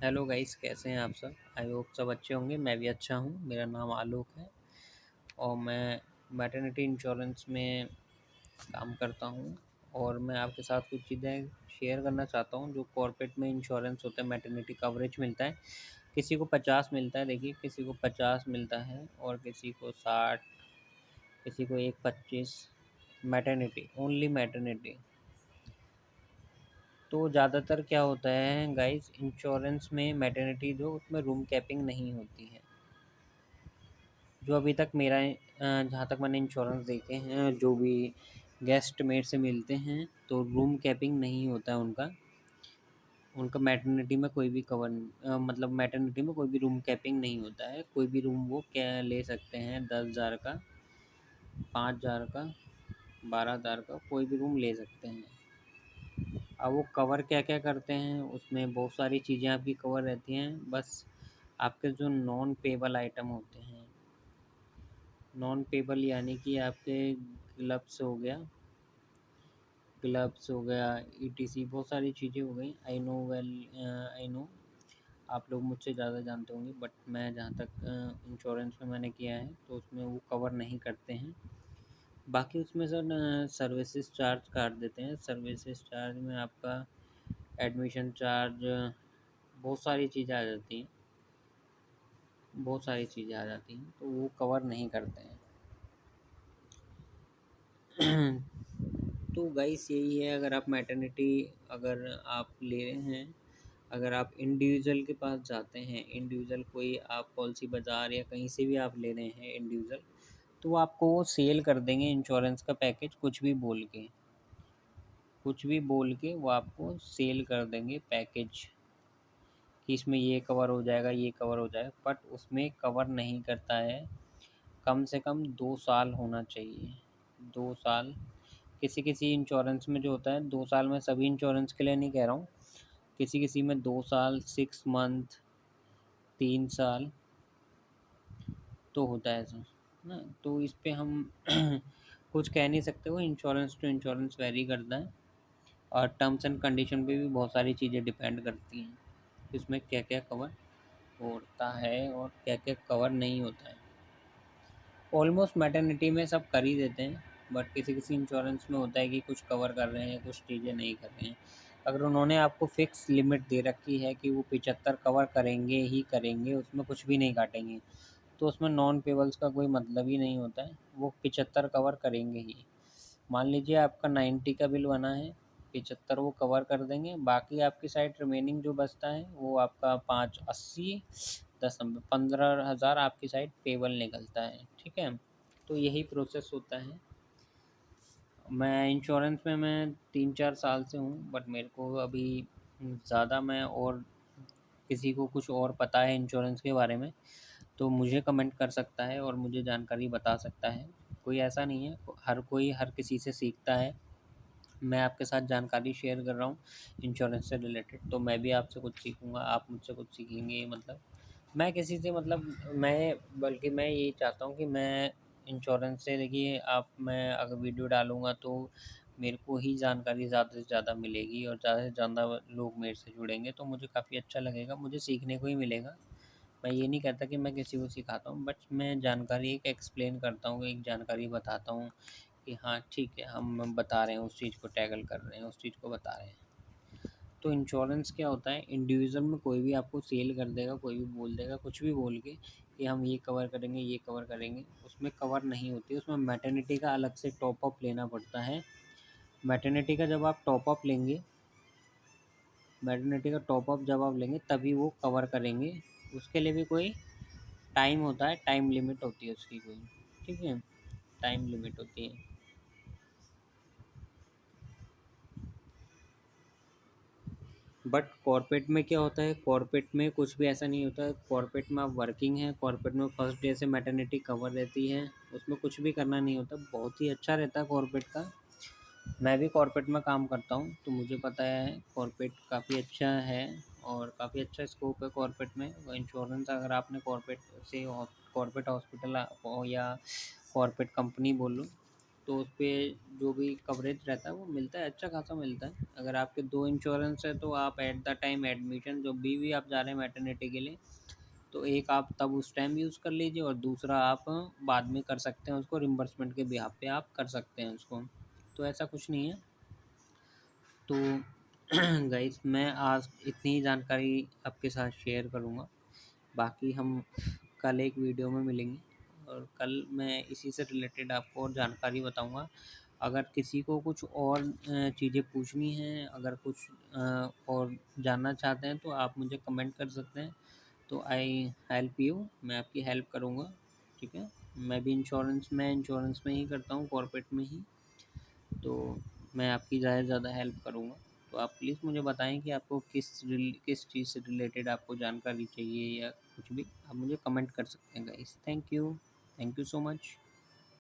Hello guys, कैसे हैं आप सब। आई होप सब अच्छे होंगे। मैं भी अच्छा हूँ। मेरा नाम आलोक है और मैं मैटरनिटी इंश्योरेंस में काम करता हूँ। और मैं आपके साथ कुछ चीज़ें शेयर करना चाहता हूँ जो कॉर्पोरेट में इंश्योरेंस होता है। मैटरनिटी कवरेज मिलता है, किसी को 50 मिलता है। देखिए, किसी को 50 मिलता है और किसी को 60, किसी को 125। Maternity, only maternity. तो ज़्यादातर क्या होता है गाइस, इंश्योरेंस में मैटरनिटी जो उसमें रूम कैपिंग नहीं होती है। जो अभी तक मेरा जहाँ तक मैंने इंश्योरेंस देखे हैं, जो भी गेस्ट मेट से मिलते हैं, तो रूम कैपिंग नहीं होता है उनका। उनका मैटरनिटी में कोई भी मतलब मैटरनिटी में कोई भी रूम कैपिंग नहीं होता है। कोई भी रूम वो क्या ले सकते हैं, 10,000 का, 5,000 का, 12,000 का, कोई भी रूम ले सकते हैं। अब वो कवर क्या क्या करते हैं, उसमें बहुत सारी चीज़ें आपकी कवर रहती हैं। बस आपके जो नॉन पेबल आइटम होते हैं, नॉन पेबल यानी कि आपके ग्लव्स हो गया, ईटीसी बहुत सारी चीज़ें हो गई। I know well, I know आप लोग मुझसे ज़्यादा जानते होंगे, बट मैं जहाँ तक इंश्योरेंस में मैंने किया है तो उसमें वो कवर नहीं करते हैं। बाकी उसमें सर सर्विसेज चार्ज काट देते हैं। सर्विसेज चार्ज में आपका एडमिशन चार्ज, बहुत सारी चीज़ें आ जाती हैं, तो वो कवर नहीं करते हैं। तो गाइस यही है, अगर आप मैटरनिटी अगर आप ले रहे हैं, अगर आप इंडिविजुअल के पास जाते हैं, इंडिविजुअल कोई आप पॉलिसी बाज़ार या कहीं से भी आप ले रहे हैं इंडिविजुअल, तो वो आपको वो सेल कर देंगे इंश्योरेंस का पैकेज। कुछ भी बोल के वो आपको सेल कर देंगे पैकेज कि इसमें ये कवर हो जाएगा, ये कवर हो जाएगा, बट उसमें कवर नहीं करता है। कम से कम 2 साल होना चाहिए, 2 साल। किसी किसी इंश्योरेंस में जो होता है 2 साल, में सभी इंश्योरेंस के लिए नहीं कह रहा हूँ, किसी किसी में 2 साल, 6 मंथ, 3 साल तो होता है ऐसा ना। तो इस पे हम कुछ कह नहीं सकते, वो इंश्योरेंस टू इंश्योरेंस वेरी करता है। और टर्म्स एंड कंडीशन पे भी बहुत सारी चीज़ें डिपेंड करती हैं, इसमें क्या क्या कवर होता है और क्या क्या कवर नहीं होता है। ऑलमोस्ट मैटरनिटी में सब कर ही देते हैं, बट किसी किसी इंश्योरेंस में होता है कि कुछ कवर कर रहे हैं, कुछ चीज़ें नहीं कर रहे हैं। अगर उन्होंने आपको फिक्स लिमिट दे रखी है कि वो 75 कवर करेंगे ही करेंगे, उसमें कुछ भी नहीं काटेंगे, तो उसमें नॉन पेबल्स का कोई मतलब ही नहीं होता है। वो 75 कवर करेंगे ही। मान लीजिए आपका 90 का बिल बना है, 75 वो कवर कर देंगे, बाकी आपकी साइड रिमेनिंग जो बचता है वो आपका 580, 10 15,000 आपकी साइड पेबल निकलता है। ठीक है, तो यही प्रोसेस होता है। मैं इंश्योरेंस में मैं 3-4 साल से हूँ, बट मेरे को अभी ज़्यादा मैं और किसी को कुछ और पता है इंश्योरेंस के बारे में, तो मुझे कमेंट कर सकता है और मुझे जानकारी बता सकता है। कोई ऐसा नहीं है, हर कोई हर किसी से सीखता है। मैं आपके साथ जानकारी शेयर कर रहा हूँ इंश्योरेंस से रिलेटेड, तो मैं भी आपसे कुछ सीखूँगा, आप मुझसे कुछ सीखेंगे। मतलब मैं किसी से, मतलब मैं यही चाहता हूँ कि मैं इंश्योरेंस से, देखिए आप, मैं अगर वीडियो डालूँगा तो मेरे को ही जानकारी ज़्यादा से ज़्यादा मिलेगी और ज़्यादा से ज़्यादा लोग मेरे से जुड़ेंगे, तो मुझे काफ़ी अच्छा लगेगा, मुझे सीखने को ही मिलेगा। मैं ये नहीं कहता कि मैं किसी को सिखाता हूँ, बट मैं जानकारी एक एक्सप्लेन करता हूँ, एक जानकारी बताता हूँ कि हाँ ठीक है, हम बता रहे हैं, उस चीज़ को टैकल कर रहे हैं, उस चीज़ को बता रहे हैं। तो इंश्योरेंस क्या होता है, इंडिविजुअल में कोई भी आपको सेल कर देगा, कोई भी बोल देगा, कुछ भी बोल के कि हम ये कवर करेंगे, ये कवर करेंगे, उसमें कवर नहीं होती। उसमें मैटरनिटी का अलग से टॉप अप लेना पड़ता है। मैटरनिटी का जब आप टॉप अप लेंगे, मैटरनिटी का टॉप अप जब आप लेंगे तभी वो कवर करेंगे। उसके लिए भी कोई टाइम होता है, टाइम लिमिट होती है उसकी कोई। ठीक है, टाइम लिमिट होती है। बट कॉर्पोरेट में क्या होता है, कॉर्पोरेट में कुछ भी ऐसा नहीं होता है। कॉर्पोरेट में आप वर्किंग है, कॉर्पोरेट में फर्स्ट डे से मैटरनिटी कवर रहती है, उसमें कुछ भी करना नहीं होता, बहुत ही अच्छा रहता है कॉर्पोरेट का। मैं भी कॉर्पोरेट में काम करता हूँ, तो मुझे पता है कॉर्पोरेट काफ़ी अच्छा है और काफ़ी अच्छा स्कोप है कॉर्पोरेट में। इंश्योरेंस अगर आपने कॉर्पोरेट से, कॉर्पोरेट हॉस्पिटल या कॉर्पोरेट कंपनी बोलो, तो उस पे जो भी कवरेज रहता है वो मिलता है, अच्छा खासा मिलता है। अगर आपके 2 इंश्योरेंस है तो आप एट द टाइम एडमिशन जब भी आप जा रहे हैं मैटरनिटी के लिए, तो एक आप तब उस टाइम यूज़ कर लीजिए और दूसरा आप बाद में कर सकते हैं उसको, रिम्बर्समेंट के बिहाफ़ पे आप कर सकते हैं उसको। तो ऐसा कुछ नहीं है। तो गाइस मैं आज इतनी ही जानकारी आपके साथ शेयर करूँगा। बाकी हम कल एक वीडियो में मिलेंगे और कल मैं इसी से रिलेटेड आपको और जानकारी बताऊँगा। अगर किसी को कुछ और चीज़ें पूछनी हैं, अगर कुछ और जानना चाहते हैं तो आप मुझे कमेंट कर सकते हैं। तो आई हेल्प यू, मैं आपकी हेल्प करूँगा, ठीक है? मैं इंश्योरेंस में ही करता हूँ, कॉर्पोरेट में ही। तो मैं आपकी ज़्यादा से ज़्यादा हेल्प करूँगा। तो आप प्लीज़ मुझे बताएँ कि आपको किस चीज़ से रिलेटेड आपको जानकारी चाहिए या कुछ भी, आप मुझे कमेंट कर सकते हैं guys. Thank you so much.